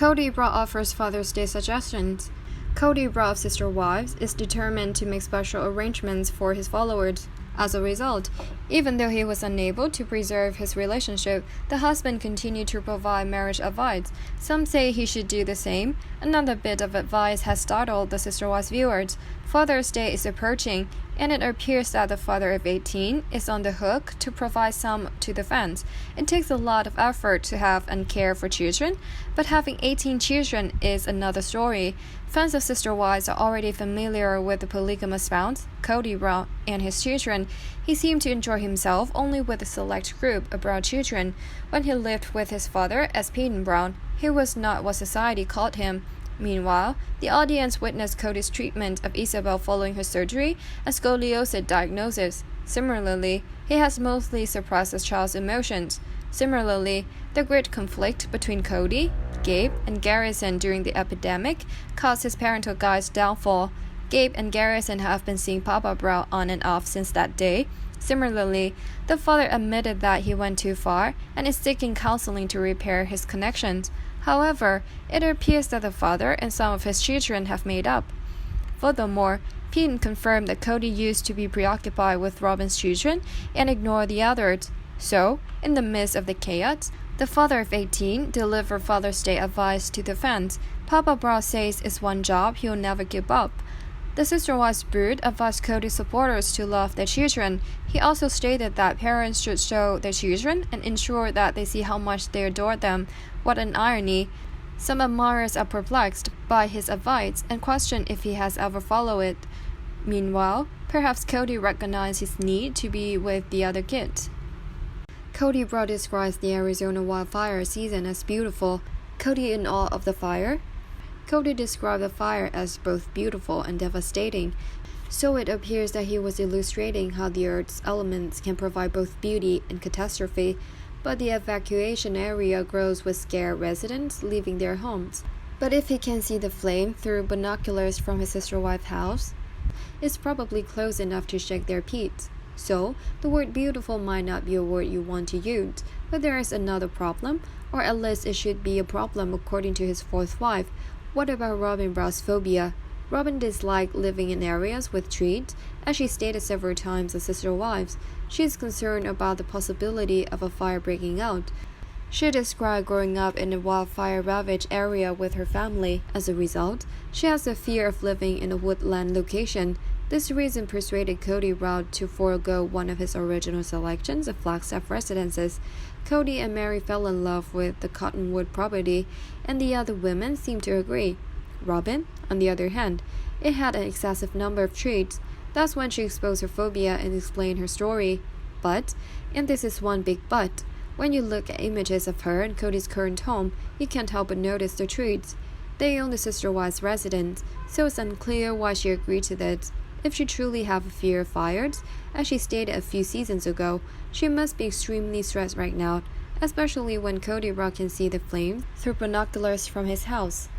Kody Brown offers Father's Day suggestions. Kody Brown of Sister Wives is determined to make special arrangements for his followers. As a result, even though he was unable to preserve his relationship, the husband continued to provide marriage advice. Some say he should do the same. Another bit of advice has startled the Sister Wives viewers. Father's Day is approaching, and it appears that the father of 18 is on the hook to provide some to the fans. It takes a lot of effort to have and care for children, but having 18 children is another story. Fans of Sister Wives are already familiar with the polygamous spouse, Kody Brown, and his children. He seemed to enjoy himself only with a select group of Brown children. When he lived with his father as Peyton Brown, he was not what society called him. Meanwhile, the audience witnessed Kody's treatment of Isabel following her surgery and scoliosis diagnosis. Similarly, he has mostly suppressed his child's emotions. Similarly, the great conflict between Kody, Gabe, and Garrison during the epidemic caused his parental guide's downfall. Gabe and Garrison have been seeing Papa Brown on and off since that day. Similarly, the father admitted that he went too far and is seeking counseling to repair his connections. However, it appears that the father and some of his children have made up. Furthermore, Peyton confirmed that Kody used to be preoccupied with Robin's children and ignore the others. So, in the midst of the chaos, the father of 18 delivered Father's Day advice to the fans. Papa Brown says it's one job he'll never give up. The Sister Wives brood advised Kody's supporters to love their children. He also stated that parents should show their children and ensure that they see how much they adore them. What an irony. Some admirers are perplexed by his advice and question if he has ever followed it. Meanwhile, perhaps Kody recognized his need to be with the other kids. Kody Brown describes the Arizona wildfire season as beautiful. Kody in awe of the fire? Kody described the fire as both beautiful and devastating. So it appears that he was illustrating how the Earth's elements can provide both beauty and catastrophe, but the evacuation area grows with scared residents leaving their homes. But if he can see the flame through binoculars from his sister wife's house, it's probably close enough to shake their peats. So, the word beautiful might not be a word you want to use, but there is another problem, or at least it should be a problem according to his fourth wife. What about Robin Brown's phobia? Robin disliked living in areas with trees, as she stated several times as Sister Wives. She is concerned about the possibility of a fire breaking out. She described growing up in a wildfire-ravaged area with her family. As a result, she has a fear of living in a woodland location. This reason persuaded Kody Brown to forego one of his original selections of Flagstaff residences. Kody and Mary fell in love with the Cottonwood property, and the other women seemed to agree. Robin, on the other hand, it had an excessive number of trees. That's when she exposed her phobia and explained her story. But, and this is one big but, when you look at images of her and Kody's current home, you can't help but notice the trees. They own the Sister Wives residence, so it's unclear why she agreed to that. If she truly have a fear of fires, as she stated a few seasons ago, she must be extremely stressed right now, especially when Kody Brown can see the flames through binoculars from his house.